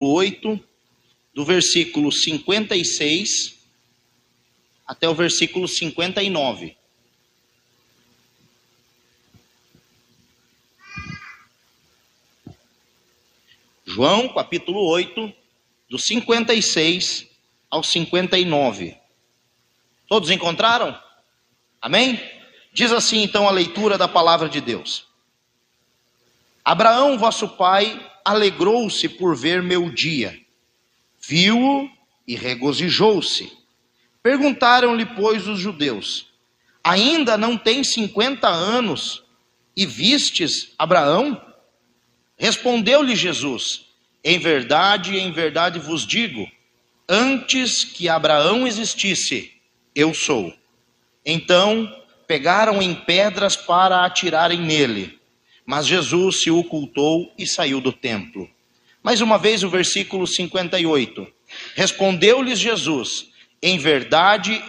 8, do versículo 56 até o versículo 59. João, capítulo 8, do 56 ao 59. Todos encontraram? Amém? Diz assim então a leitura da palavra de Deus. Abraão, vosso pai, alegrou-se por ver meu dia. Viu-o e regozijou-se. Perguntaram-lhe, pois, os judeus: ainda não tem 50 anos e vistes Abraão? Respondeu-lhe Jesus: em verdade vos digo, antes que Abraão existisse, eu sou. Então pegaram em pedras para atirarem nele, mas Jesus se ocultou e saiu do templo. Mais uma vez o versículo 58. Respondeu-lhes Jesus: em verdade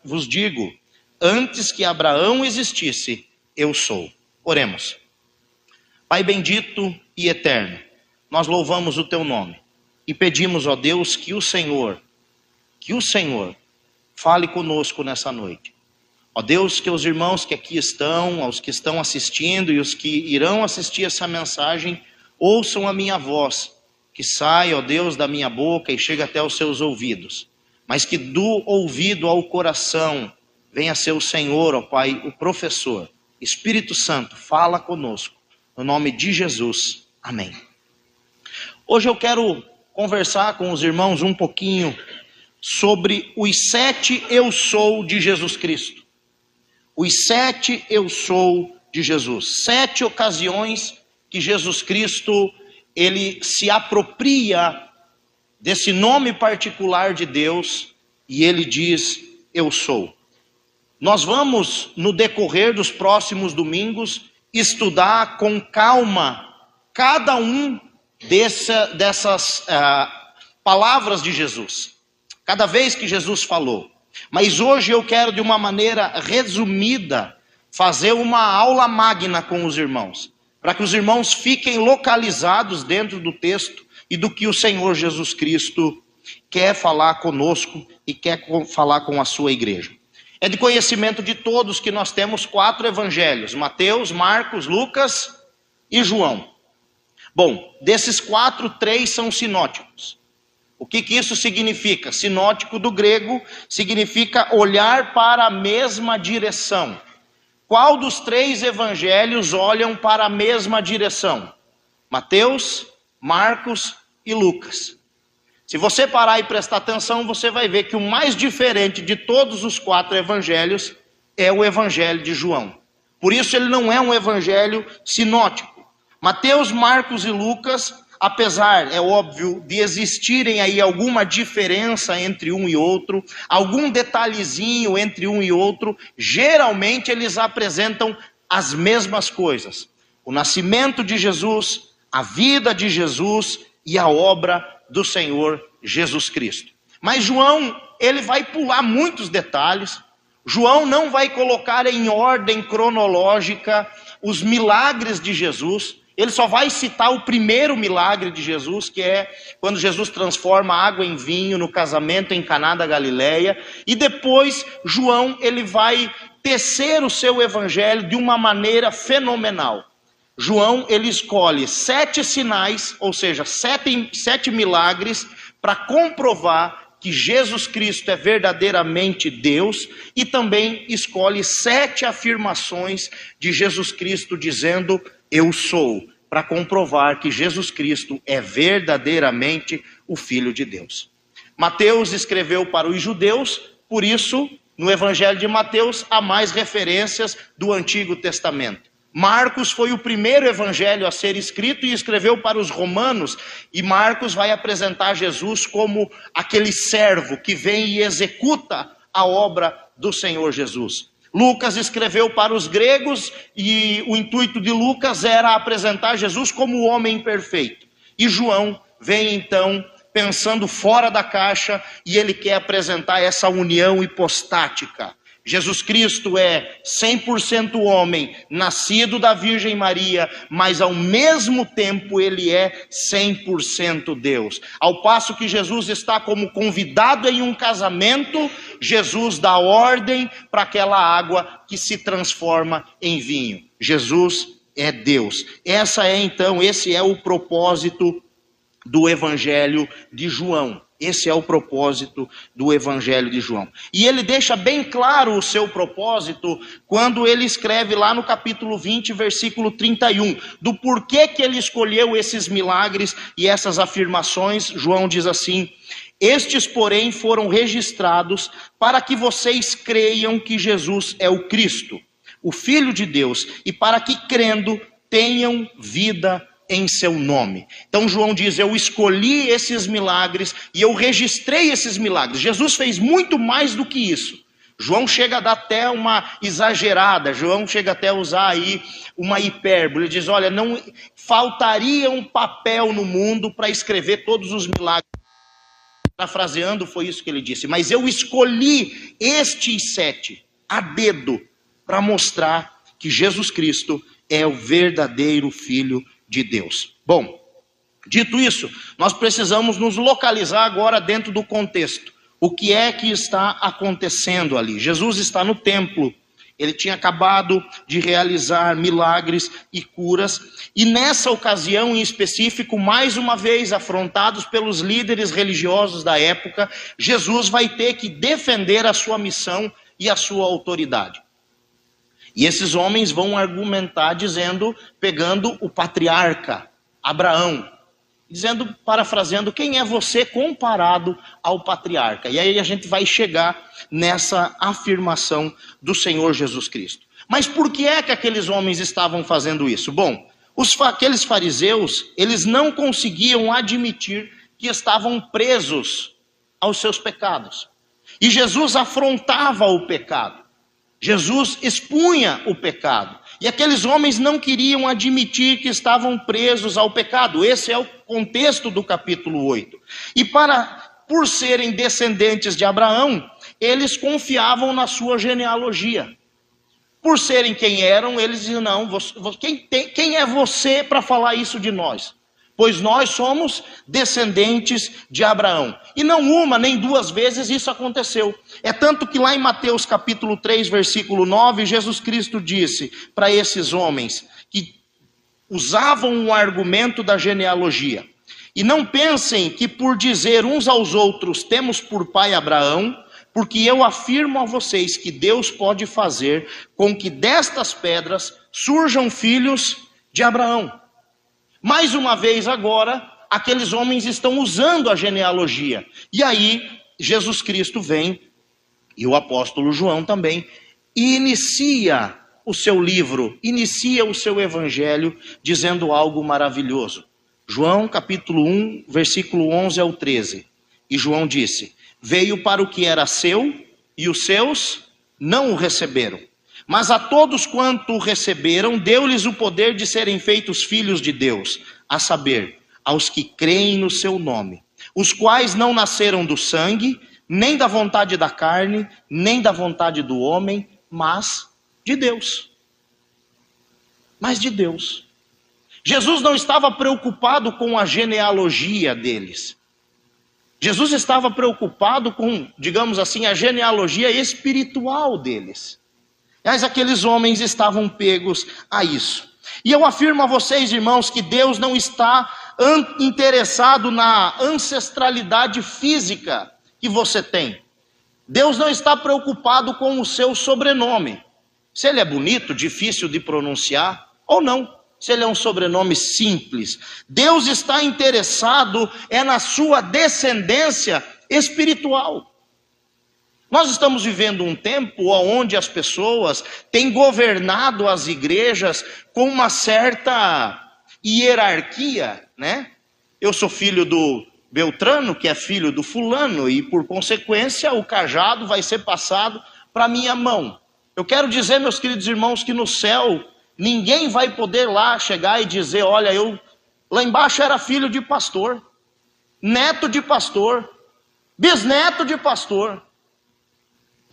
vos digo, antes que Abraão existisse, eu sou. Oremos. Pai bendito e eterno, nós louvamos o teu nome e pedimos, ó Deus, que o Senhor fale conosco nessa noite. Ó Deus, que os irmãos que aqui estão, os que estão assistindo e os que irão assistir essa mensagem, ouçam a minha voz, que sai, ó Deus, da minha boca e chega até os seus ouvidos, mas que do ouvido ao coração venha ser o Senhor, ó Pai, o professor. Espírito Santo, fala conosco, no nome de Jesus, amém. Hoje eu quero conversar com os irmãos um pouquinho sobre os 7 eu sou de Jesus Cristo. Os 7 eu sou de Jesus. 7 ocasiões que Jesus Cristo, ele se apropria desse nome particular de Deus e ele diz, eu sou. Nós vamos, no decorrer dos próximos domingos, estudar com calma cada um dessas palavras de Jesus. Cada vez que Jesus falou. Mas hoje eu quero, de uma maneira resumida, fazer uma aula magna com os irmãos, para que os irmãos fiquem localizados dentro do texto e do que o Senhor Jesus Cristo quer falar conosco e quer falar com a sua igreja. É de conhecimento de todos que nós temos 4 evangelhos: Mateus, Marcos, Lucas e João. Bom, desses 4, 3 são sinóticos. O que isso significa? Sinótico do grego significa olhar para a mesma direção. Qual dos 3 evangelhos olham para a mesma direção? Mateus, Marcos e Lucas. Se você parar e prestar atenção, você vai ver que o mais diferente de todos os 4 evangelhos é o evangelho de João. Por isso ele não é um evangelho sinótico. Mateus, Marcos e Lucas, apesar, é óbvio, de existirem aí alguma diferença entre um e outro, algum detalhezinho entre um e outro, geralmente eles apresentam as mesmas coisas. O nascimento de Jesus, a vida de Jesus e a obra do Senhor Jesus Cristo. Mas João, ele vai pular muitos detalhes. João não vai colocar em ordem cronológica os milagres de Jesus. Ele só vai citar o primeiro milagre de Jesus, que é quando Jesus transforma água em vinho no casamento em Caná da Galileia. E depois, João, ele vai tecer o seu evangelho de uma maneira fenomenal. João, ele escolhe 7 sinais, ou seja, 7 milagres, para comprovar que Jesus Cristo é verdadeiramente Deus, e também escolhe 7 afirmações de Jesus Cristo dizendo, eu sou, para comprovar que Jesus Cristo é verdadeiramente o Filho de Deus. Mateus escreveu para os judeus, por isso, no Evangelho de Mateus, há mais referências do Antigo Testamento. Marcos foi o primeiro evangelho a ser escrito e escreveu para os romanos, e Marcos vai apresentar Jesus como aquele servo que vem e executa a obra do Senhor Jesus. Lucas escreveu para os gregos e o intuito de Lucas era apresentar Jesus como o homem perfeito. E João vem então pensando fora da caixa e ele quer apresentar essa união hipostática. Jesus Cristo é 100% homem, nascido da Virgem Maria, mas ao mesmo tempo ele é 100% Deus. Ao passo que Jesus está como convidado em um casamento, Jesus dá ordem para aquela água que se transforma em vinho. Jesus é Deus. Esse é o propósito do Evangelho de João. Esse é o propósito do Evangelho de João. E ele deixa bem claro o seu propósito quando ele escreve lá no capítulo 20, versículo 31, do porquê que ele escolheu esses milagres e essas afirmações. João diz assim: estes, porém, foram registrados para que vocês creiam que Jesus é o Cristo, o Filho de Deus, e para que, crendo, tenham vida em seu nome. Então João diz: eu escolhi esses milagres e eu registrei esses milagres. Jesus fez muito mais do que isso. João chega a dar até uma exagerada, João chega até a usar aí uma hipérbole. Ele diz: olha, não faltaria um papel no mundo para escrever todos os milagres. Parafraseando, foi isso que ele disse. Mas eu escolhi estes 7 a dedo para mostrar que Jesus Cristo é o verdadeiro Filho de Deus. Bom, dito isso, nós precisamos nos localizar agora dentro do contexto. O que é que está acontecendo ali? Jesus está no templo. Ele tinha acabado de realizar milagres e curas. E nessa ocasião em específico, mais uma vez afrontados pelos líderes religiosos da época, Jesus vai ter que defender a sua missão e a sua autoridade. E esses homens vão argumentar pegando o patriarca Abraão, dizendo, parafraseando: quem é você comparado ao patriarca? E aí a gente vai chegar nessa afirmação do Senhor Jesus Cristo. Mas por que é que aqueles homens estavam fazendo isso? Bom, aqueles fariseus, eles não conseguiam admitir que estavam presos aos seus pecados. E Jesus afrontava o pecado. Jesus expunha o pecado. E aqueles homens não queriam admitir que estavam presos ao pecado. Esse é o contexto do capítulo 8. E por serem descendentes de Abraão, eles confiavam na sua genealogia. Por serem quem eram, eles diziam: não, quem é você para falar isso de nós? Pois nós somos descendentes de Abraão. E não uma nem duas vezes isso aconteceu. É tanto que lá em Mateus capítulo 3, versículo 9, Jesus Cristo disse para esses homens que usavam o argumento da genealogia: e não pensem que por dizer uns aos outros, temos por pai Abraão, porque eu afirmo a vocês que Deus pode fazer com que destas pedras surjam filhos de Abraão. Mais uma vez agora, aqueles homens estão usando a genealogia. E aí, Jesus Cristo vem, e o apóstolo João também, e inicia o seu livro, inicia o seu evangelho, dizendo algo maravilhoso. João capítulo 1, versículo 11 ao 13. E João disse: veio para o que era seu, e os seus não o receberam. Mas a todos quanto o receberam, deu-lhes o poder de serem feitos filhos de Deus, a saber, aos que creem no seu nome, os quais não nasceram do sangue, nem da vontade da carne, nem da vontade do homem, mas de Deus. Mas de Deus. Jesus não estava preocupado com a genealogia deles. Jesus estava preocupado com, digamos assim, a genealogia espiritual deles. Mas aqueles homens estavam pegos a isso. E eu afirmo a vocês, irmãos, que Deus não está interessado na ancestralidade física que você tem. Deus não está preocupado com o seu sobrenome. Se ele é bonito, difícil de pronunciar, ou não. Se ele é um sobrenome simples. Deus está interessado na sua descendência espiritual. Nós estamos vivendo um tempo onde as pessoas têm governado as igrejas com uma certa hierarquia, né? Eu sou filho do Beltrano, que é filho do fulano, e por consequência o cajado vai ser passado para minha mão. Eu quero dizer, meus queridos irmãos, que no céu ninguém vai poder lá chegar e dizer: olha, eu lá embaixo era filho de pastor, neto de pastor, bisneto de pastor.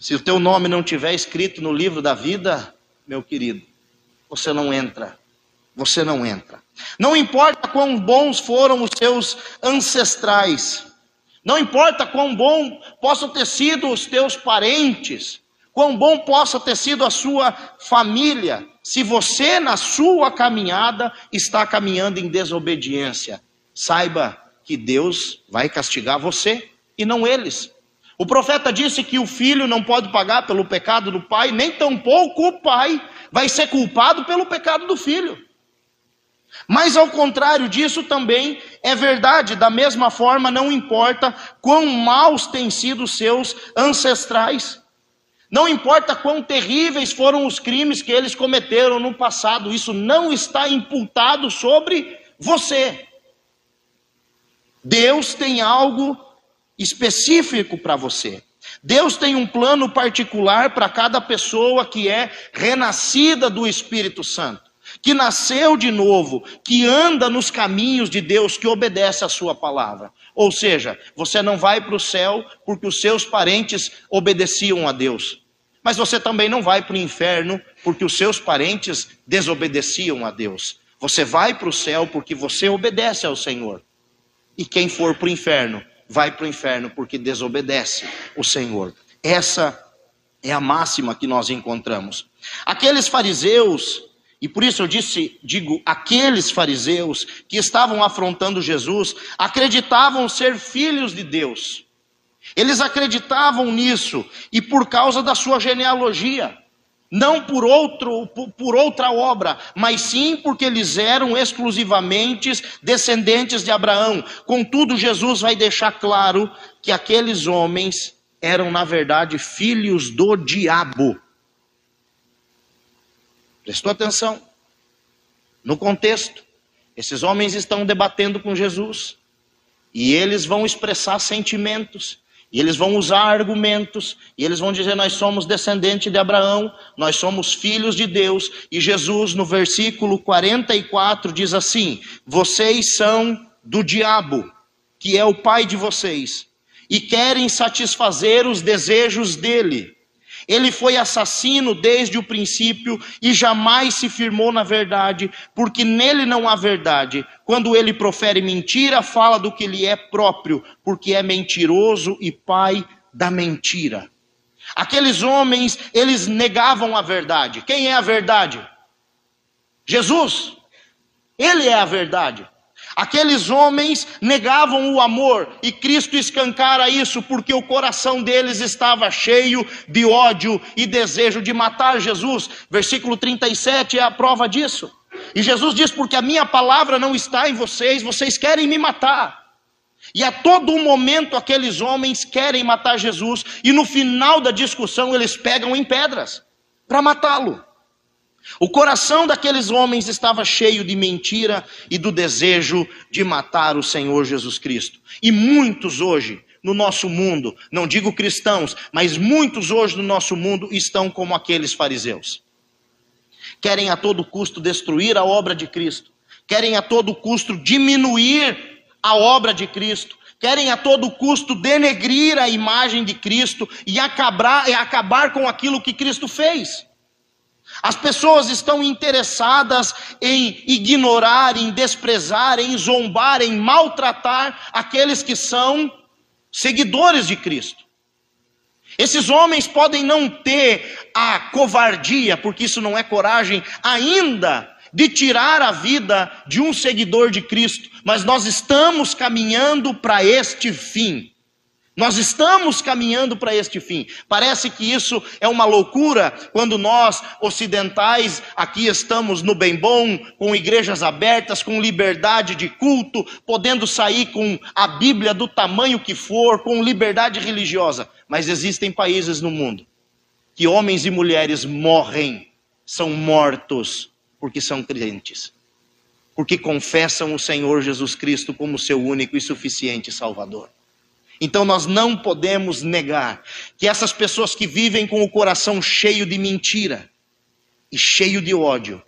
Se o teu nome não estiver escrito no livro da vida, meu querido, você não entra. Você não entra. Não importa quão bons foram os seus ancestrais. Não importa quão bom possam ter sido os teus parentes. Quão bom possa ter sido a sua família. Se você na sua caminhada está caminhando em desobediência, saiba que Deus vai castigar você e não eles. O profeta disse que o filho não pode pagar pelo pecado do pai, nem tampouco o pai vai ser culpado pelo pecado do filho. Mas ao contrário disso também é verdade, da mesma forma não importa quão maus têm sido seus ancestrais, não importa quão terríveis foram os crimes que eles cometeram no passado, isso não está imputado sobre você. Deus tem algo específico para você. Deus tem um plano particular para cada pessoa que é renascida do Espírito Santo, que nasceu de novo, que anda nos caminhos de Deus, que obedece a sua palavra. Ou seja, você não vai para o céu porque os seus parentes obedeciam a Deus. Mas você também não vai para o inferno porque os seus parentes desobedeciam a Deus. Você vai para o céu porque você obedece ao Senhor. E quem for para o inferno, vai para o inferno porque desobedece o Senhor. Essa é a máxima que nós encontramos. Aqueles fariseus, e por isso eu digo, aqueles fariseus que estavam afrontando Jesus, acreditavam ser filhos de Deus. Eles acreditavam nisso, e por causa da sua genealogia. Não por outra obra, mas sim porque eles eram exclusivamente descendentes de Abraão. Contudo, Jesus vai deixar claro que aqueles homens eram, na verdade, filhos do diabo. Prestou atenção? No contexto, esses homens estão debatendo com Jesus, e eles vão expressar sentimentos, e eles vão usar argumentos, e eles vão dizer: nós somos descendentes de Abraão, nós somos filhos de Deus. E Jesus, no versículo 44, diz assim: vocês são do diabo, que é o pai de vocês, e querem satisfazer os desejos dele. Ele foi assassino desde o princípio e jamais se firmou na verdade, porque nele não há verdade. Quando ele profere mentira, fala do que lhe é próprio, porque é mentiroso e pai da mentira. Aqueles homens, eles negavam a verdade. Quem é a verdade? Jesus. Ele é a verdade. Aqueles homens negavam o amor, e Cristo escancara isso, porque o coração deles estava cheio de ódio e desejo de matar Jesus. Versículo 37 é a prova disso. E Jesus diz: porque a minha palavra não está em vocês, vocês querem me matar. E a todo momento aqueles homens querem matar Jesus, e no final da discussão eles pegam em pedras para matá-lo. O coração daqueles homens estava cheio de mentira e do desejo de matar o Senhor Jesus Cristo. E muitos hoje no nosso mundo, não digo cristãos, mas muitos hoje no nosso mundo estão como aqueles fariseus. Querem a todo custo destruir a obra de Cristo. Querem a todo custo diminuir a obra de Cristo. Querem a todo custo denegrir a imagem de Cristo e acabar com aquilo que Cristo fez. As pessoas estão interessadas em ignorar, em desprezar, em zombar, em maltratar aqueles que são seguidores de Cristo. Esses homens podem não ter a covardia, porque isso não é coragem ainda, de tirar a vida de um seguidor de Cristo, mas nós estamos caminhando para este fim. Nós estamos caminhando para este fim. Parece que isso é uma loucura quando nós, ocidentais, aqui estamos no bem bom, com igrejas abertas, com liberdade de culto, podendo sair com a Bíblia do tamanho que for, com liberdade religiosa. Mas existem países no mundo que homens e mulheres morrem, são mortos, porque são crentes, porque confessam o Senhor Jesus Cristo como seu único e suficiente Salvador. Então nós não podemos negar que essas pessoas que vivem com o coração cheio de mentira e cheio de ódio,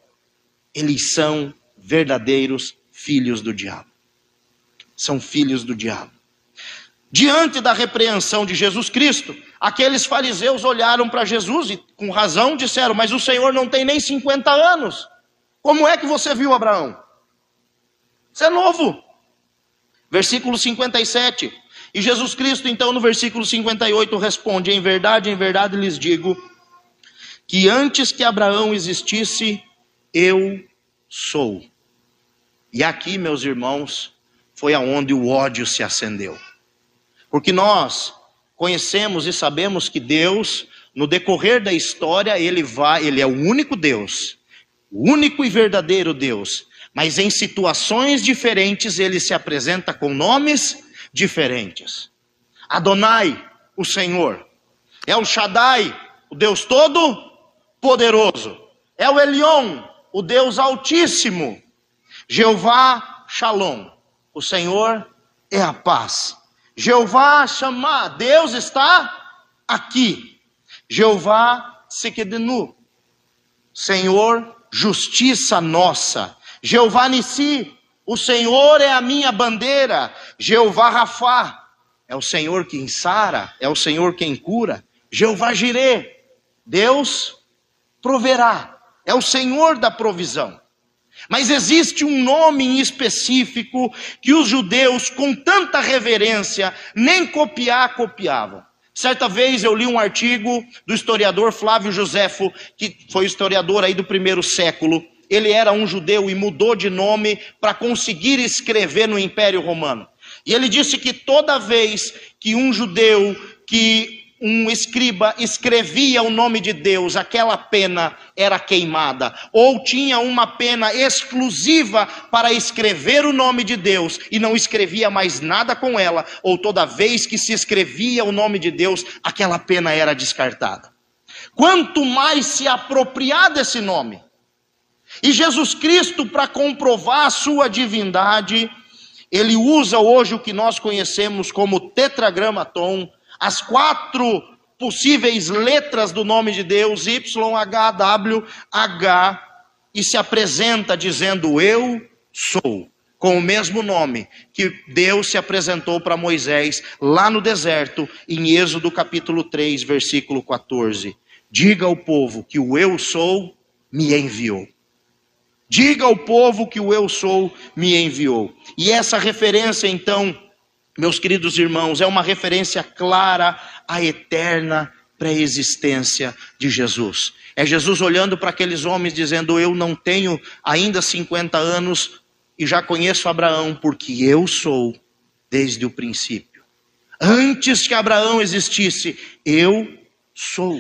eles são verdadeiros filhos do diabo. São filhos do diabo. Diante da repreensão de Jesus Cristo, aqueles fariseus olharam para Jesus e com razão disseram: mas o Senhor não tem nem 50 anos. Como é que você viu Abraão? Você é novo. Versículo 57. E Jesus Cristo, então, no versículo 58, responde: em verdade lhes digo, que antes que Abraão existisse, eu sou. E aqui, meus irmãos, foi aonde o ódio se acendeu. Porque nós conhecemos e sabemos que Deus, no decorrer da história, Ele é o único Deus, o único e verdadeiro Deus. Mas em situações diferentes, Ele se apresenta com nomes diferentes. Adonai, o Senhor. El Shaddai, o Deus Todo-Poderoso. El Elyon, o Deus Altíssimo. Jeová Shalom, o Senhor é a paz. Jeová Shammah, Deus está aqui. Jeová Tsidkenu, Senhor, justiça nossa. Jeová Nissi, o Senhor é a minha bandeira. Jeová Rafá, é o Senhor quem sara, é o Senhor quem cura. Jeová Jireh, Deus proverá, é o Senhor da provisão. Mas existe um nome em específico que os judeus, com tanta reverência, nem copiavam. Certa vez eu li um artigo do historiador Flávio Joséfo, que foi historiador aí do primeiro século. Ele era um judeu e mudou de nome para conseguir escrever no Império Romano. E ele disse que toda vez que um judeu, que um escriba escrevia o nome de Deus, aquela pena era queimada, ou tinha uma pena exclusiva para escrever o nome de Deus, e não escrevia mais nada com ela, ou toda vez que se escrevia o nome de Deus, aquela pena era descartada. Quanto mais se apropriar desse nome, e Jesus Cristo, para comprovar a sua divindade, ele usa hoje o que nós conhecemos como tetragramaton, as 4 possíveis letras do nome de Deus, YHWH, e se apresenta dizendo: eu sou, com o mesmo nome que Deus se apresentou para Moisés lá no deserto, em Êxodo capítulo 3, versículo 14. Diga ao povo que o eu sou me enviou. Diga ao povo que o eu sou me enviou. E essa referência, então, meus queridos irmãos, é uma referência clara à eterna pré-existência de Jesus. É Jesus olhando para aqueles homens dizendo: eu não tenho ainda 50 anos e já conheço Abraão, porque eu sou desde o princípio. Antes que Abraão existisse, eu sou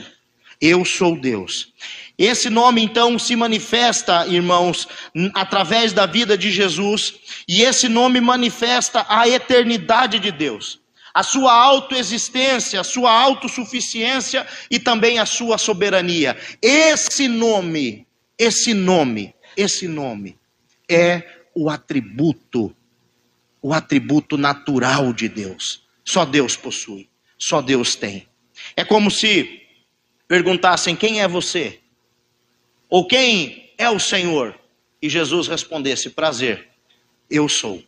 Deus. Esse nome então se manifesta, irmãos, através da vida de Jesus, e esse nome manifesta a eternidade de Deus, a sua autoexistência, a sua autossuficiência e também a sua soberania. Esse nome é o atributo natural de Deus. Só Deus possui, só Deus tem. É como se perguntassem: quem é você? Ou quem é o Senhor? E Jesus respondesse: prazer, eu sou.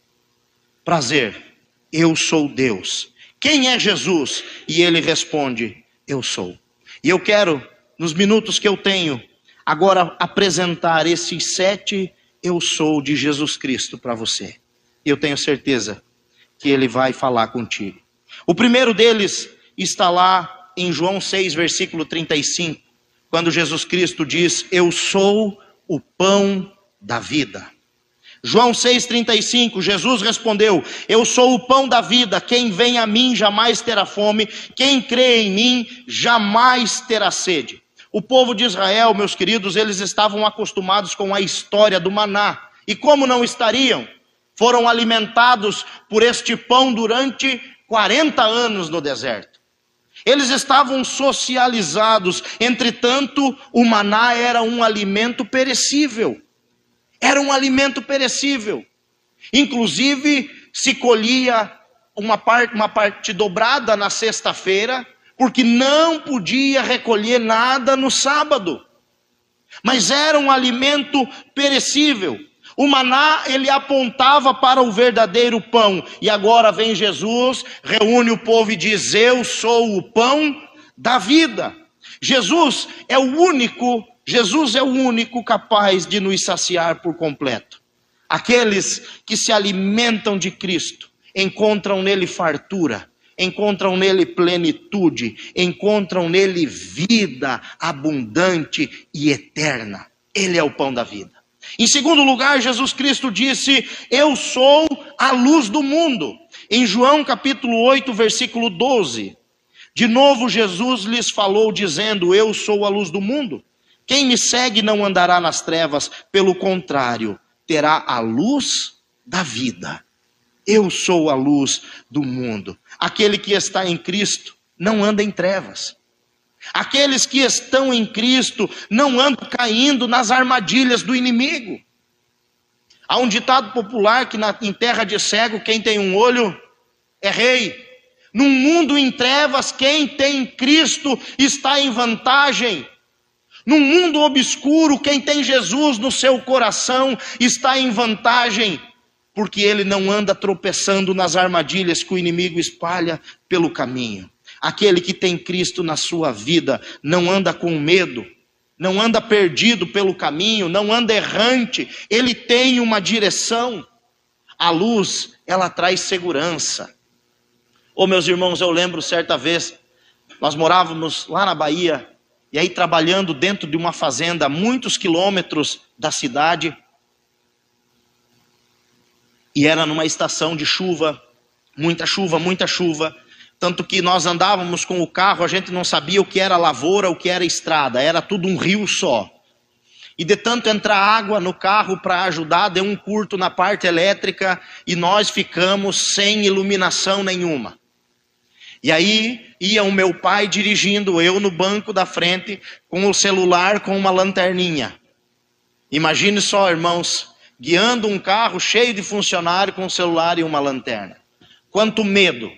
Prazer, eu sou Deus. Quem é Jesus? E ele responde: eu sou. E eu quero, nos minutos que eu tenho, agora apresentar esses 7 eu sou de Jesus Cristo para você. E eu tenho certeza que ele vai falar contigo. O primeiro deles está lá em João 6, versículo 35. Quando Jesus Cristo diz: eu sou o pão da vida. João 6,35, Jesus respondeu: eu sou o pão da vida, quem vem a mim jamais terá fome, quem crê em mim jamais terá sede. O povo de Israel, meus queridos, eles estavam acostumados com a história do maná. E como não estariam? Foram alimentados por este pão durante 40 anos no deserto. Eles estavam socializados, entretanto, o maná era um alimento perecível. Era um alimento perecível. Inclusive, se colhia uma parte dobrada na sexta-feira, porque não podia recolher nada no sábado. Mas era um alimento perecível. O maná, ele apontava para o verdadeiro pão. E agora vem Jesus, reúne o povo e diz: eu sou o pão da vida. Jesus é o único capaz de nos saciar por completo. Aqueles que se alimentam de Cristo encontram nele fartura, encontram nele plenitude, encontram nele vida abundante e eterna. Ele é o pão da vida. Em segundo lugar, Jesus Cristo disse: eu sou a luz do mundo. Em João capítulo 8, versículo 12. De novo Jesus lhes falou dizendo: eu sou a luz do mundo. Quem me segue não andará nas trevas, pelo contrário, terá a luz da vida. Eu sou a luz do mundo. Aquele que está em Cristo não anda em trevas. Aqueles que estão em Cristo não andam caindo nas armadilhas do inimigo. Há um ditado popular que em terra de cego, quem tem um olho é rei. Num mundo em trevas, quem tem Cristo está em vantagem. Num mundo obscuro, quem tem Jesus no seu coração está em vantagem, porque ele não anda tropeçando nas armadilhas que o inimigo espalha pelo caminho. Aquele que tem Cristo na sua vida não anda com medo, não anda perdido pelo caminho, não anda errante, ele tem uma direção. A luz, ela traz segurança. Meus irmãos, eu lembro certa vez, nós morávamos lá na Bahia, e aí trabalhando dentro de uma fazenda a muitos quilômetros da cidade, e era numa estação de chuva, muita chuva, tanto que nós andávamos com o carro, a gente não sabia o que era lavoura, o que era estrada, era tudo um rio só. E de tanto entrar água no carro para ajudar, deu um curto na parte elétrica, e nós ficamos sem iluminação nenhuma. E aí ia o meu pai dirigindo, eu no banco da frente, com o celular, com uma lanterninha. Imagine só, irmãos, guiando um carro cheio de funcionário com um celular e uma lanterna. Quanto medo!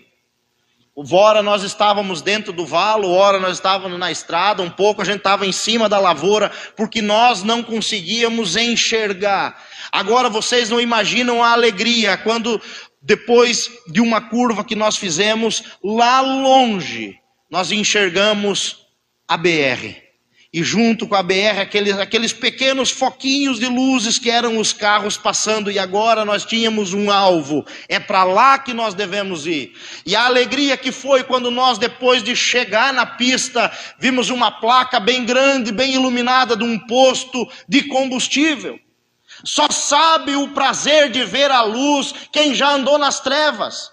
Ora nós estávamos dentro do valo, ora nós estávamos na estrada, um pouco a gente estava em cima da lavoura, porque nós não conseguíamos enxergar. Agora vocês não imaginam a alegria quando, depois de uma curva que nós fizemos, lá longe, nós enxergamos a BR. E junto com a BR, aqueles pequenos foquinhos de luzes que eram os carros passando, e agora nós tínhamos um alvo, é para lá que nós devemos ir. E a alegria que foi quando nós, depois de chegar na pista, vimos uma placa bem grande, bem iluminada, de um posto de combustível. Só sabe o prazer de ver a luz quem já andou nas trevas.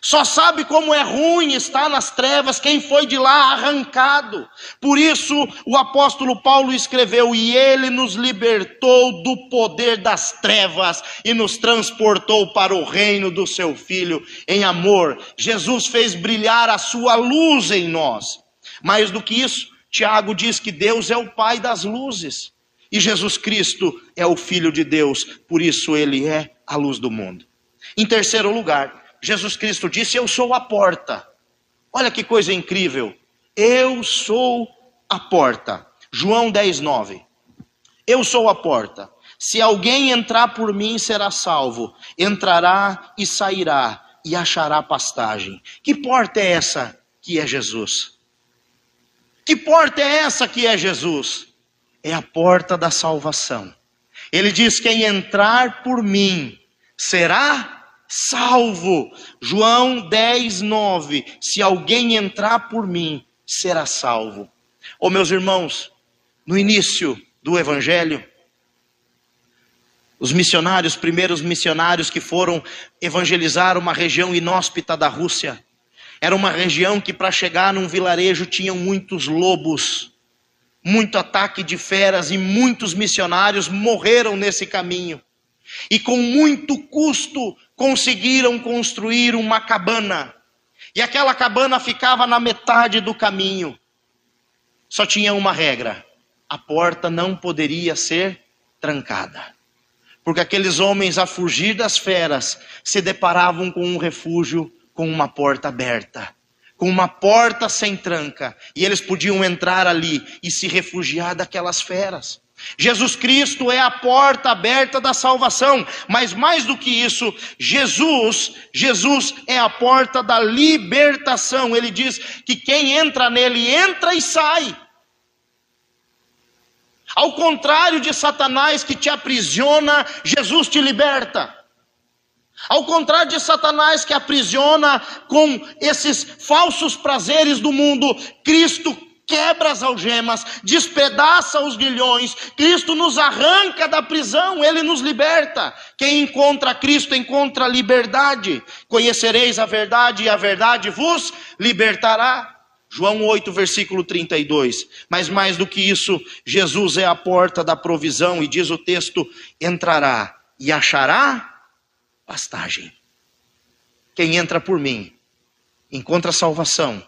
Só sabe como é ruim estar nas trevas quem foi de lá arrancado. Por isso o apóstolo Paulo escreveu: e ele nos libertou do poder das trevas e nos transportou para o reino do seu Filho em amor. Jesus fez brilhar a sua luz em nós. Mais do que isso, Tiago diz que Deus é o Pai das luzes. E Jesus Cristo é o Filho de Deus, por isso ele é a luz do mundo. Em terceiro lugar, Jesus Cristo disse: eu sou a porta. Olha que coisa incrível. Eu sou a porta. João 10:9. Eu sou a porta. Se alguém entrar por mim, será salvo. Entrará e sairá e achará pastagem. Que porta é essa que é Jesus? Que porta é essa que é Jesus? É a porta da salvação. Ele diz: quem entrar por mim será salvo. João 10:9. Se alguém entrar por mim, será salvo. Meus irmãos, no início do Evangelho, os missionários, primeiros missionários que foram evangelizar uma região inóspita da Rússia, era uma região que para chegar num vilarejo tinham muitos lobos, muito ataque de feras, e muitos missionários morreram nesse caminho. E com muito custo conseguiram construir uma cabana. E aquela cabana ficava na metade do caminho. Só tinha uma regra: a porta não poderia ser trancada. Porque aqueles homens, a fugir das feras, se deparavam com um refúgio com uma porta aberta, com uma porta sem tranca, e eles podiam entrar ali e se refugiar daquelas feras. Jesus Cristo é a porta aberta da salvação, mas mais do que isso, Jesus é a porta da libertação. Ele diz que quem entra nele, entra e sai. Ao contrário de Satanás que te aprisiona, Jesus te liberta. Ao contrário de Satanás que aprisiona com esses falsos prazeres do mundo, Cristo quebra as algemas, despedaça os grilhões, Cristo nos arranca da prisão, Ele nos liberta. Quem encontra Cristo encontra liberdade. Conhecereis a verdade e a verdade vos libertará. João 8, versículo 32. Mas mais do que isso, Jesus é a porta da provisão e diz o texto, entrará e achará pastagem. Quem entra por mim, encontra salvação,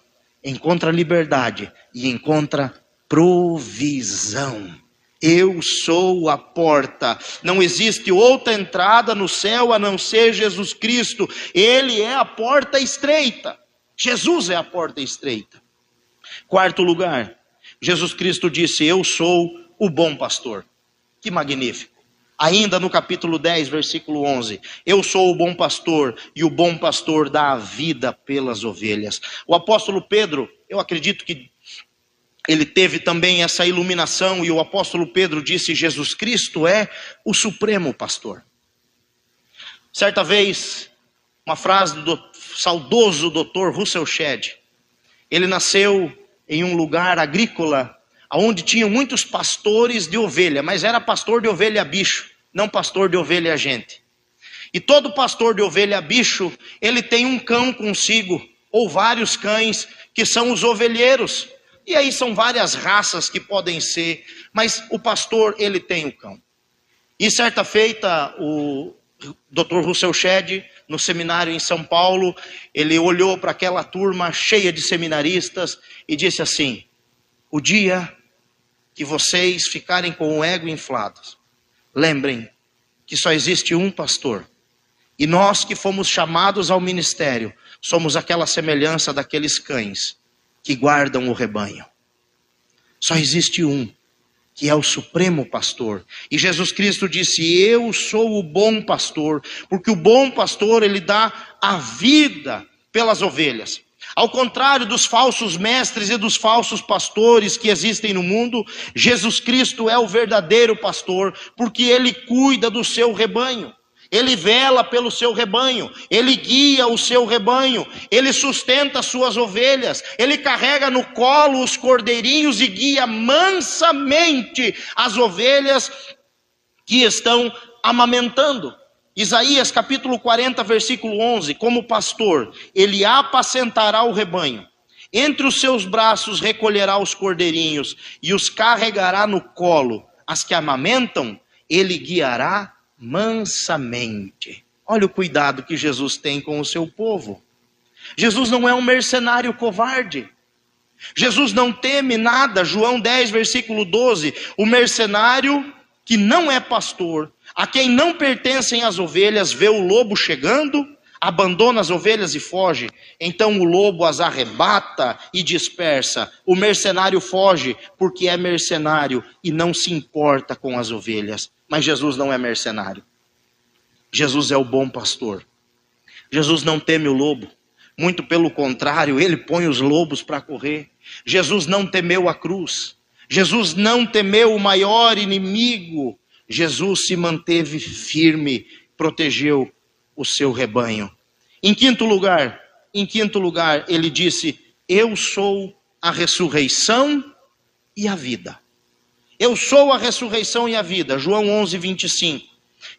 encontra liberdade e encontra provisão. Eu sou a porta. Não existe outra entrada no céu a não ser Jesus Cristo. Ele é a porta estreita. Jesus é a porta estreita. Quarto lugar, Jesus Cristo disse, eu sou o bom pastor. Que magnífico. Ainda no capítulo 10, versículo 11, eu sou o bom pastor e o bom pastor dá a vida pelas ovelhas. O apóstolo Pedro, eu acredito que ele teve também essa iluminação e o apóstolo Pedro disse, Jesus Cristo é o supremo pastor. Certa vez, uma frase do saudoso Dr. Russell Shedd, ele nasceu em um lugar agrícola, onde tinham muitos pastores de ovelha, mas era pastor de ovelha bicho, não pastor de ovelha gente. E todo pastor de ovelha bicho, ele tem um cão consigo, ou vários cães, que são os ovelheiros. E aí são várias raças que podem ser, mas o pastor, ele tem o cão. E certa feita, o Dr. Russell Shedd, no seminário em São Paulo, ele olhou para aquela turma cheia de seminaristas e disse assim, o dia que vocês ficarem com o ego inflado, lembrem que só existe um pastor. E nós que fomos chamados ao ministério, somos aquela semelhança daqueles cães que guardam o rebanho. Só existe um, que é o supremo pastor. E Jesus Cristo disse, eu sou o bom pastor, porque o bom pastor, ele dá a vida pelas ovelhas. Ao contrário dos falsos mestres e dos falsos pastores que existem no mundo, Jesus Cristo é o verdadeiro pastor, porque ele cuida do seu rebanho. Ele vela pelo seu rebanho, ele guia o seu rebanho, ele sustenta as suas ovelhas, ele carrega no colo os cordeirinhos e guia mansamente as ovelhas que estão amamentando. Isaías capítulo 40, versículo 11, como pastor, ele apacentará o rebanho, entre os seus braços recolherá os cordeirinhos e os carregará no colo, as que amamentam, ele guiará mansamente. Olha o cuidado que Jesus tem com o seu povo. Jesus não é um mercenário covarde. Jesus não teme nada. João 10, versículo 12. O mercenário que não é pastor, a quem não pertencem as ovelhas, vê o lobo chegando, abandona as ovelhas e foge. Então o lobo as arrebata e dispersa. O mercenário foge porque é mercenário e não se importa com as ovelhas. Mas Jesus não é mercenário. Jesus é o bom pastor. Jesus não teme o lobo. Muito pelo contrário, ele põe os lobos para correr. Jesus não temeu a cruz. Jesus não temeu o maior inimigo. Jesus se manteve firme, protegeu o seu rebanho. Em quinto lugar, ele disse, eu sou a ressurreição e a vida. Eu sou a ressurreição e a vida. João 11, 25.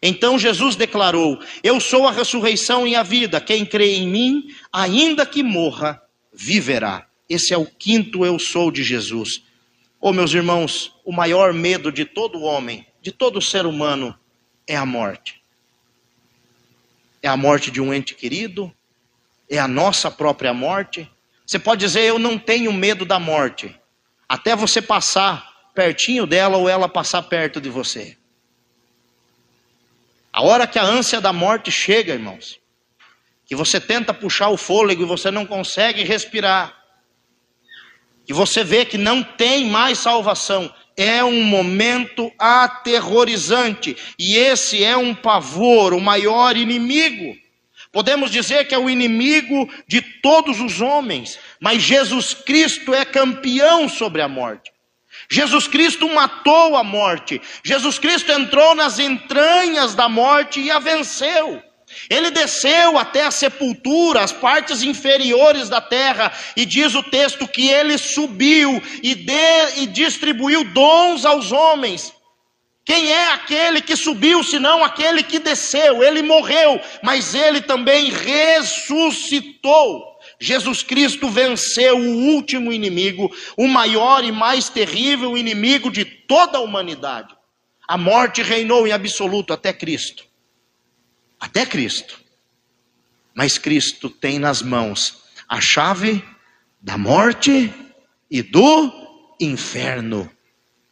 Então Jesus declarou, eu sou a ressurreição e a vida. Quem crê em mim, ainda que morra, viverá. Esse é o quinto eu sou de Jesus. Oh, meus irmãos, o maior medo de todo homem, de todo ser humano, é a morte. É a morte de um ente querido, é a nossa própria morte. Você pode dizer, eu não tenho medo da morte, até você passar pertinho dela ou ela passar perto de você. A hora que a ânsia da morte chega, irmãos, que você tenta puxar o fôlego e você não consegue respirar, que você vê que não tem mais salvação, é um momento aterrorizante, e esse é um pavor, o maior inimigo. Podemos dizer que é o inimigo de todos os homens, mas Jesus Cristo é campeão sobre a morte. Jesus Cristo matou a morte. Jesus Cristo entrou nas entranhas da morte e a venceu. Ele desceu até a sepultura, as partes inferiores da terra, e diz o texto que ele subiu e distribuiu dons aos homens. Quem é aquele que subiu, senão aquele que desceu? Ele morreu, mas ele também ressuscitou. Jesus Cristo venceu o último inimigo, o maior e mais terrível inimigo de toda a humanidade. A morte reinou em absoluto até Cristo. Até Cristo. Mas Cristo tem nas mãos a chave da morte e do inferno.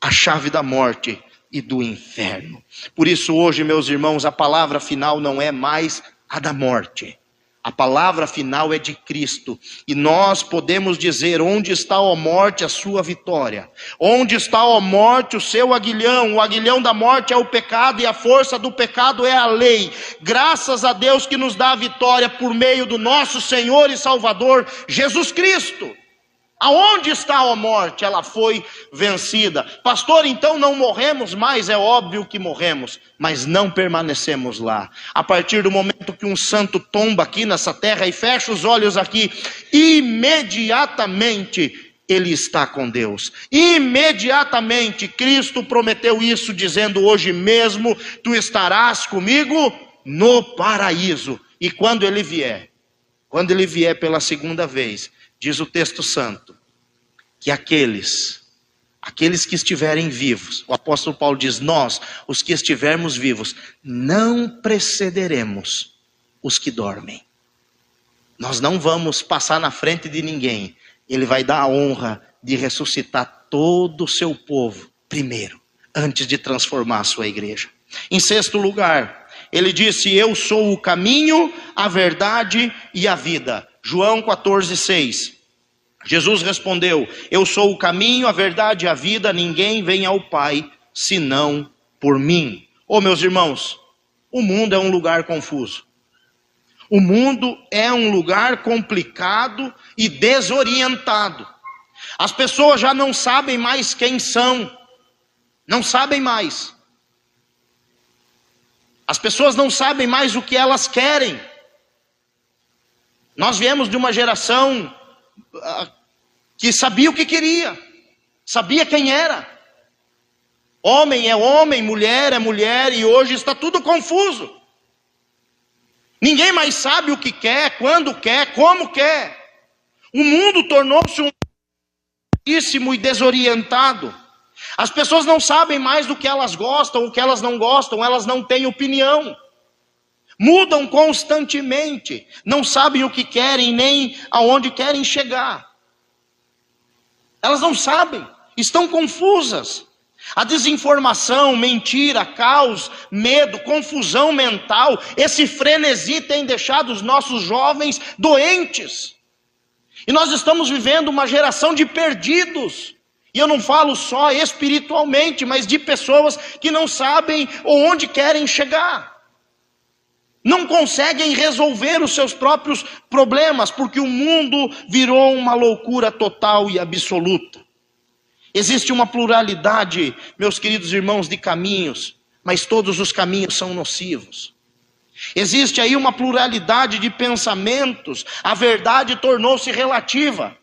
A chave da morte e do inferno. Por isso hoje, meus irmãos, a palavra final não é mais a da morte. A palavra final é de Cristo. E nós podemos dizer: onde está, ó morte, a sua vitória? Onde está, ó morte, o seu aguilhão? O aguilhão da morte é o pecado e a força do pecado é a lei. Graças a Deus que nos dá a vitória por meio do nosso Senhor e Salvador, Jesus Cristo. Aonde está, ó morte? Ela foi vencida. Pastor, então não morremos mais? É óbvio que morremos, mas não permanecemos lá. A partir do momento que um santo tomba aqui nessa terra e fecha os olhos aqui, imediatamente ele está com Deus. Imediatamente Cristo prometeu isso, dizendo: hoje mesmo tu estarás comigo no paraíso. E quando ele vier pela segunda vez, diz o texto santo, que aqueles que estiverem vivos, o apóstolo Paulo diz: nós, os que estivermos vivos, não precederemos os que dormem. Nós não vamos passar na frente de ninguém. Ele vai dar a honra de ressuscitar todo o seu povo primeiro, antes de transformar a sua igreja. Em sexto lugar, ele disse: eu sou o caminho, a verdade e a vida. João 14:6. Jesus respondeu: eu sou o caminho, a verdade e a vida, ninguém vem ao Pai senão por mim. Oh, meus irmãos, o mundo é um lugar confuso. O mundo é um lugar complicado e desorientado. As pessoas já não sabem mais quem são. Não sabem mais. As pessoas não sabem mais o que elas querem. Nós viemos de uma geração que sabia o que queria, sabia quem era. Homem é homem, mulher é mulher, e hoje está tudo confuso. Ninguém mais sabe o que quer, quando quer, como quer. O mundo tornou-se um e desorientado. As pessoas não sabem mais do que elas gostam, o que elas não gostam, elas não têm opinião. Mudam constantemente, não sabem o que querem, nem aonde querem chegar. Elas não sabem, estão confusas. A desinformação, mentira, caos, medo, confusão mental, esse frenesi tem deixado os nossos jovens doentes. E nós estamos vivendo uma geração de perdidos. E eu não falo só espiritualmente, mas de pessoas que não sabem onde querem chegar. Não conseguem resolver os seus próprios problemas, porque o mundo virou uma loucura total e absoluta. Existe uma pluralidade, meus queridos irmãos, de caminhos, mas todos os caminhos são nocivos. Existe aí uma pluralidade de pensamentos, a verdade tornou-se relativa.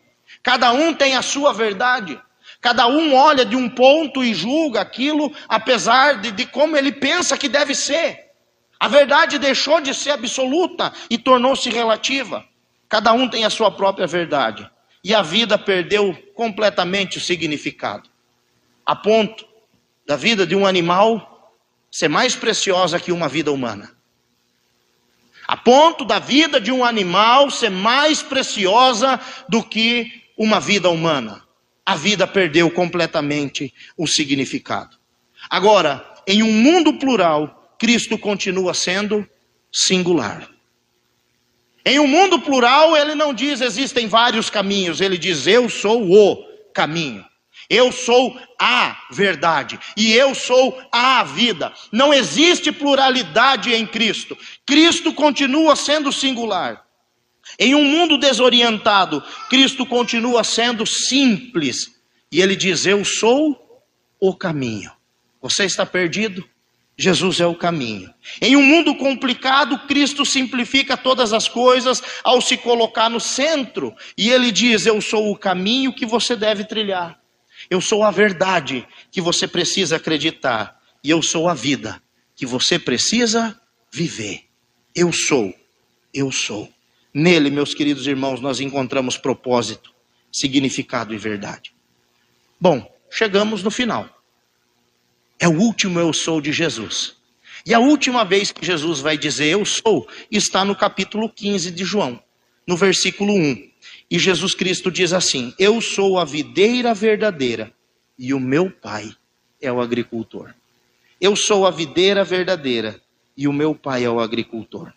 Cada um tem a sua verdade. Cada um olha de um ponto e julga aquilo, apesar de como ele pensa que deve ser. A verdade deixou de ser absoluta e tornou-se relativa. Cada um tem a sua própria verdade. E a vida perdeu completamente o significado. A ponto da vida de um animal ser mais preciosa que uma vida humana. A ponto da vida de um animal ser mais preciosa do que uma vida humana. A vida perdeu completamente o significado. Agora, em um mundo plural, Cristo continua sendo singular. Em um mundo plural, ele não diz existem vários caminhos, ele diz eu sou o caminho. Eu sou a verdade e eu sou a vida. Não existe pluralidade em Cristo. Cristo continua sendo singular. Em um mundo desorientado, Cristo continua sendo simples. E ele diz: eu sou o caminho. Você está perdido? Jesus é o caminho. Em um mundo complicado, Cristo simplifica todas as coisas ao se colocar no centro. E ele diz: eu sou o caminho que você deve trilhar. Eu sou a verdade que você precisa acreditar. E eu sou a vida que você precisa viver. Eu sou. Nele, meus queridos irmãos, nós encontramos propósito, significado e verdade. Bom, chegamos no final. É o último eu sou de Jesus. E a última vez que Jesus vai dizer eu sou, está no capítulo 15 de João, no versículo 1. E Jesus Cristo diz assim: eu sou a videira verdadeira e o meu Pai é o agricultor. Eu sou a videira verdadeira e o meu Pai é o agricultor.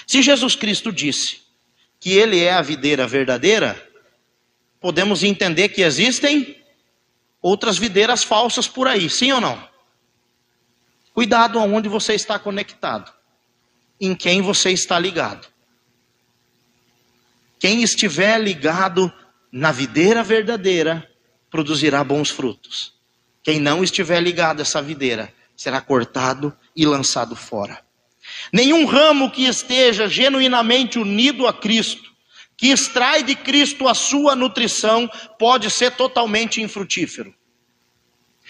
Se Jesus Cristo disse que ele é a videira verdadeira, podemos entender que existem outras videiras falsas por aí, sim ou não? Cuidado aonde você está conectado, em quem você está ligado. Quem estiver ligado na videira verdadeira, produzirá bons frutos. Quem não estiver ligado a essa videira, será cortado e lançado fora. Nenhum ramo que esteja genuinamente unido a Cristo, que extrai de Cristo a sua nutrição, pode ser totalmente infrutífero.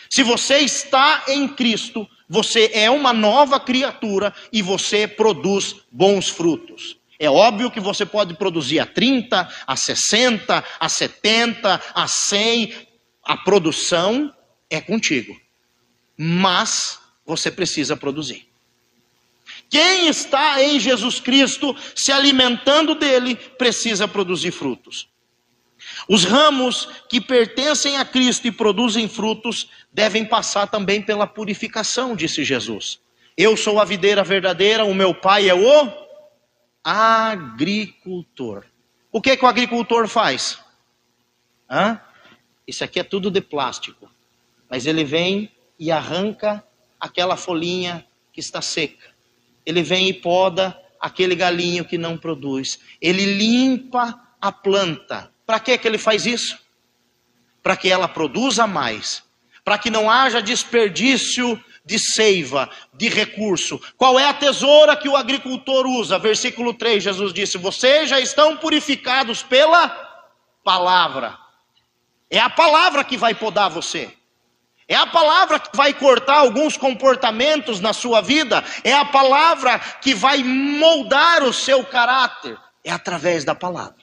Se você está em Cristo, você é uma nova criatura e você produz bons frutos. É óbvio que você pode produzir a 30, a 60, a 70, a 100. A produção é contigo. Mas você precisa produzir. Quem está em Jesus Cristo, se alimentando dele, precisa produzir frutos. Os ramos que pertencem a Cristo e produzem frutos, devem passar também pela purificação, disse Jesus. Eu sou a videira verdadeira, o meu Pai é o agricultor. O que o agricultor faz? Isso aqui é tudo de plástico. Mas ele vem e arranca aquela folhinha que está seca. Ele vem e poda aquele galinho que não produz. Ele limpa a planta. Para que ele faz isso? Para que ela produza mais. Para que não haja desperdício de seiva, de recurso. Qual é a tesoura que o agricultor usa? Versículo 3, Jesus disse: vocês já estão purificados pela palavra. É a palavra que vai podar você. É a palavra que vai cortar alguns comportamentos na sua vida. É a palavra que vai moldar o seu caráter. É através da palavra.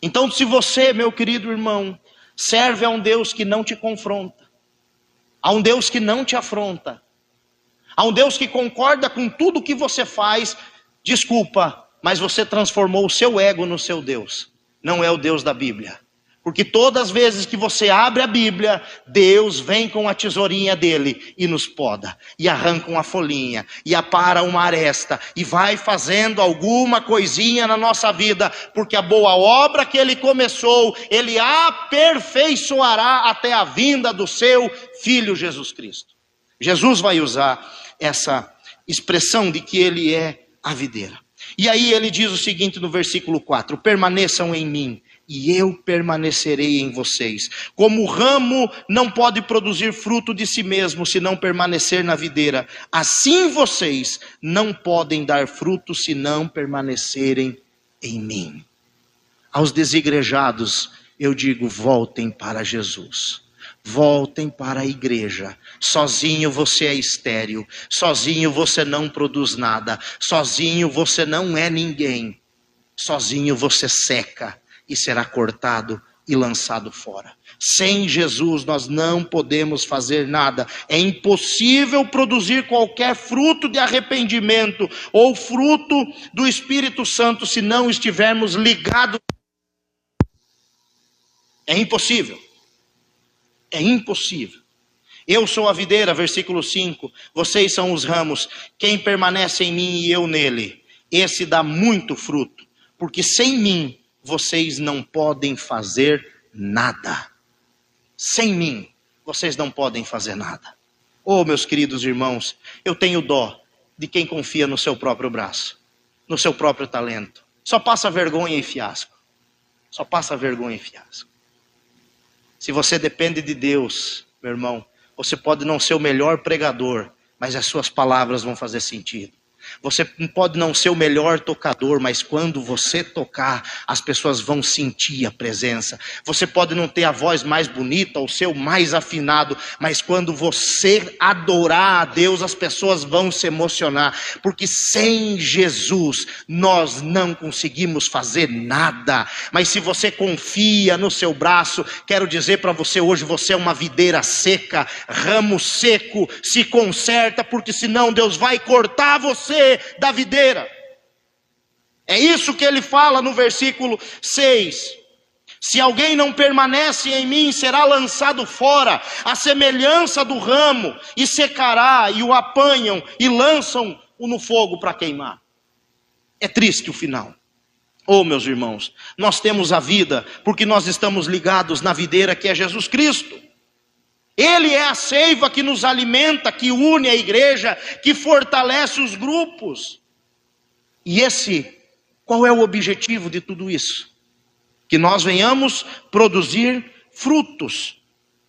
Então, se você, meu querido irmão, serve a um Deus que não te confronta, a um Deus que não te afronta, a um Deus que concorda com tudo que você faz, desculpa, mas você transformou o seu ego no seu Deus. Não é o Deus da Bíblia. Porque todas as vezes que você abre a Bíblia, Deus vem com a tesourinha dele e nos poda, e arranca uma folhinha, e apara uma aresta, e vai fazendo alguma coisinha na nossa vida, porque a boa obra que ele começou, ele aperfeiçoará até a vinda do seu Filho Jesus Cristo. Jesus vai usar essa expressão de que ele é a videira. E aí ele diz o seguinte no versículo 4: permaneçam em mim, e eu permanecerei em vocês. Como o ramo não pode produzir fruto de si mesmo se não permanecer na videira, assim vocês não podem dar fruto se não permanecerem em mim. Aos desigrejados eu digo: voltem para Jesus. Voltem para a igreja. Sozinho você é estéril. Sozinho você não produz nada. Sozinho você não é ninguém. Sozinho você seca e será cortado e lançado fora. Sem Jesus nós não podemos fazer nada. É impossível produzir qualquer fruto de arrependimento ou fruto do Espírito Santo se não estivermos ligados. É impossível. É impossível. Eu sou a videira, versículo 5. Vocês são os ramos. Quem permanece em mim e eu nele, esse dá muito fruto. Porque sem mim vocês não podem fazer nada. sem mim, vocês não podem fazer nada. Oh, meus queridos irmãos, eu tenho dó de quem confia no seu próprio braço, no seu próprio talento. Só passa vergonha e fiasco. Só passa vergonha e fiasco. Se você depende de Deus, meu irmão, você pode não ser o melhor pregador, mas as suas palavras vão fazer sentido. Você pode não ser o melhor tocador, mas quando você tocar, as pessoas vão sentir a presença. Você pode não ter a voz mais bonita, ou ser o mais afinado, mas quando você adorar a Deus, as pessoas vão se emocionar. Porque sem Jesus, nós não conseguimos fazer nada. Mas se você confia no seu braço, quero dizer para você hoje, você é uma videira seca, ramo seco, se conserta, porque senão Deus vai cortar você da videira. É isso que ele fala no versículo 6. Se alguém não permanece em mim, será lançado fora, à semelhança do ramo, e secará, e o apanham, e lançam-o no fogo para queimar. É triste o final. Oh, meus irmãos, nós temos a vida, porque nós estamos ligados na videira que é Jesus Cristo. Ele é a seiva que nos alimenta, que une a igreja, que fortalece os grupos. E qual é o objetivo de tudo isso? Que nós venhamos produzir frutos.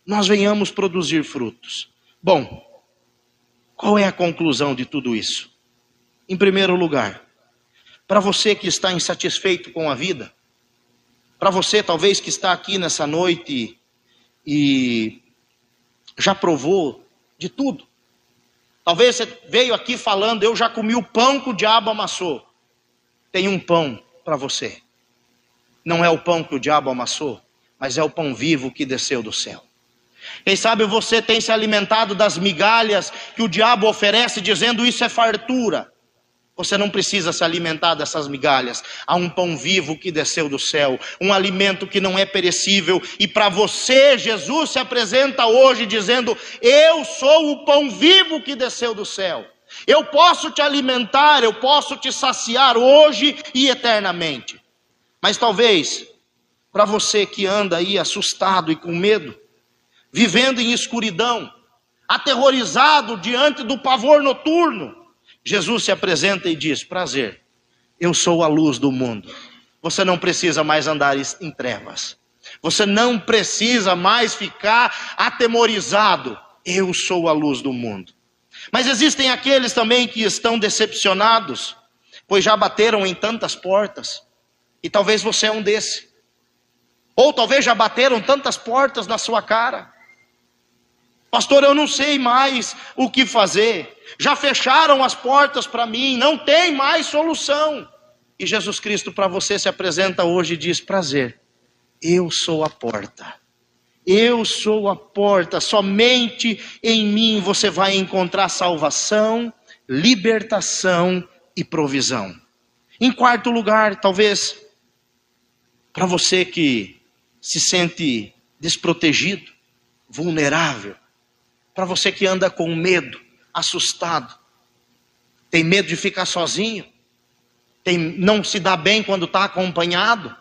Nós venhamos produzir frutos. Bom, qual é a conclusão de tudo isso? Em primeiro lugar, para você que está insatisfeito com a vida, para você talvez que está aqui nessa noite e já provou de tudo. Talvez você veio aqui falando, eu já comi o pão que o diabo amassou. Tem um pão para você. Não é o pão que o diabo amassou, mas é o pão vivo que desceu do céu. Quem sabe você tem se alimentado das migalhas que o diabo oferece, dizendo isso é fartura. Você não precisa se alimentar dessas migalhas. Há um pão vivo que desceu do céu, um alimento que não é perecível. E para você, Jesus se apresenta hoje dizendo, eu sou o pão vivo que desceu do céu. Eu posso te alimentar, eu posso te saciar hoje e eternamente. Mas talvez, para você que anda aí assustado e com medo, vivendo em escuridão, aterrorizado diante do pavor noturno, Jesus se apresenta e diz, prazer, eu sou a luz do mundo. Você não precisa mais andar em trevas. Você não precisa mais ficar atemorizado. Eu sou a luz do mundo. Mas existem aqueles também que estão decepcionados, pois já bateram em tantas portas. E talvez você é um desse. Ou talvez já bateram tantas portas na sua cara. Pastor, eu não sei mais o que fazer. Já fecharam as portas para mim, não tem mais solução. E Jesus Cristo para você se apresenta hoje e diz, prazer, eu sou a porta. Eu sou a porta, somente em mim você vai encontrar salvação, libertação e provisão. Em quarto lugar, talvez, para você que se sente desprotegido, vulnerável, para você que anda com medo, assustado, tem medo de ficar sozinho, não se dá bem quando está acompanhado,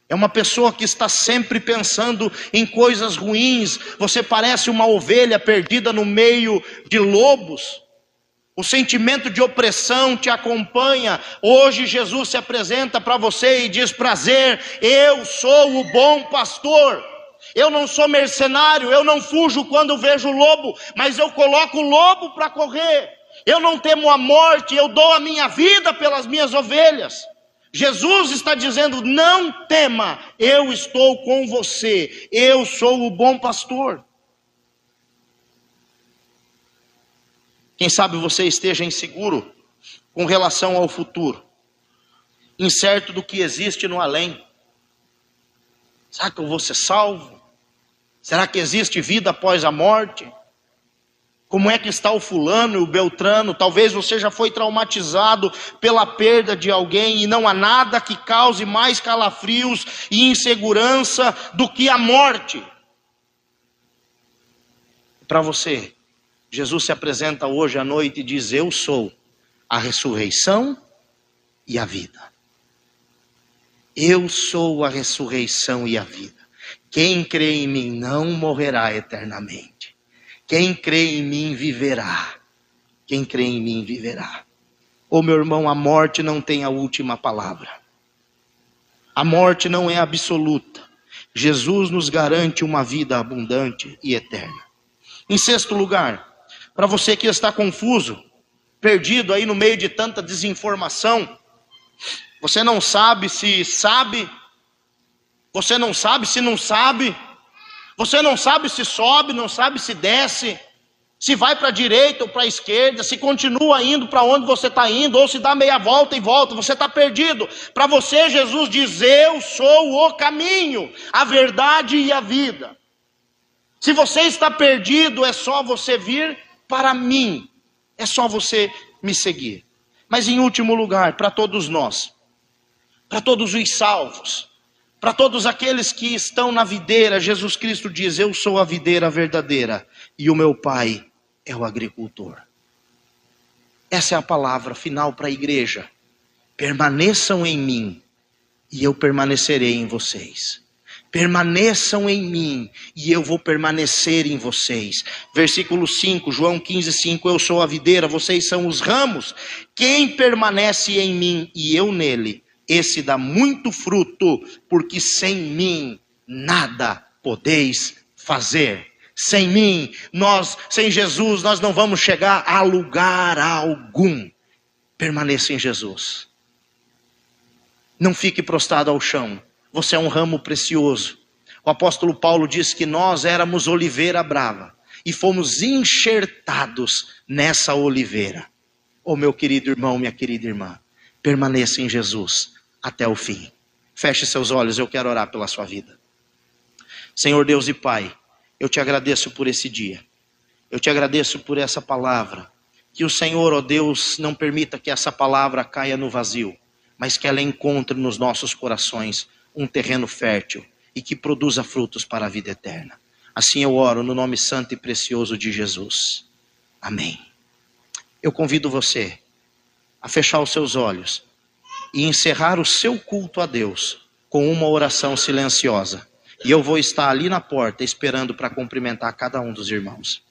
é uma pessoa que está sempre pensando em coisas ruins, você parece uma ovelha perdida no meio de lobos, o sentimento de opressão te acompanha. Hoje Jesus se apresenta para você e diz, prazer, eu sou o bom pastor. Eu não sou mercenário, eu não fujo quando vejo o lobo, mas eu coloco o lobo para correr. Eu não temo a morte, eu dou a minha vida pelas minhas ovelhas. Jesus está dizendo, não tema, eu estou com você, eu sou o bom pastor. Quem sabe você esteja inseguro com relação ao futuro, incerto do que existe no além. Será que eu vou ser salvo? Será que existe vida após a morte? Como é que está o fulano e o beltrano? Talvez você já foi traumatizado pela perda de alguém e não há nada que cause mais calafrios e insegurança do que a morte. Para você, Jesus se apresenta hoje à noite e diz, eu sou a ressurreição e a vida. Eu sou a ressurreição e a vida. Quem crê em mim não morrerá eternamente. Quem crê em mim viverá. Quem crê em mim viverá. Ô meu irmão, a morte não tem a última palavra. A morte não é absoluta. Jesus nos garante uma vida abundante e eterna. Em sexto lugar, para você que está confuso, perdido aí no meio de tanta desinformação, você não sabe se sabe, você não sabe se não sabe, você não sabe se sobe, não sabe se desce, se vai para a direita ou para a esquerda, se continua indo para onde você está indo, ou se dá meia volta e volta, você está perdido. Para você, Jesus diz: eu sou o caminho, a verdade e a vida. Se você está perdido, é só você vir para mim, é só você me seguir. Mas em último lugar, para todos nós, para todos os salvos, para todos aqueles que estão na videira, Jesus Cristo diz: eu sou a videira verdadeira e o meu Pai é o agricultor. Essa é a palavra final para a igreja. Permaneçam em mim e eu permanecerei em vocês. Permaneçam em mim e eu vou permanecer em vocês. Versículo 5, João 15:5, eu sou a videira, vocês são os ramos. Quem permanece em mim e eu nele, esse dá muito fruto, porque sem mim nada podeis fazer. Sem mim, sem Jesus, nós não vamos chegar a lugar algum. Permaneça em Jesus. Não fique prostrado ao chão. Você é um ramo precioso. O apóstolo Paulo diz que nós éramos oliveira brava e fomos enxertados nessa oliveira. Oh, meu querido irmão, minha querida irmã, permaneça em Jesus até o fim. Feche seus olhos, eu quero orar pela sua vida. Senhor Deus e Pai, eu te agradeço por esse dia. Eu te agradeço por essa palavra. Que o Senhor, ó Deus, não permita que essa palavra caia no vazio, mas que ela encontre nos nossos corações um terreno fértil e que produza frutos para a vida eterna. Assim eu oro no nome santo e precioso de Jesus. Amém. Eu convido você a fechar os seus olhos e encerrar o seu culto a Deus com uma oração silenciosa. E eu vou estar ali na porta esperando para cumprimentar cada um dos irmãos.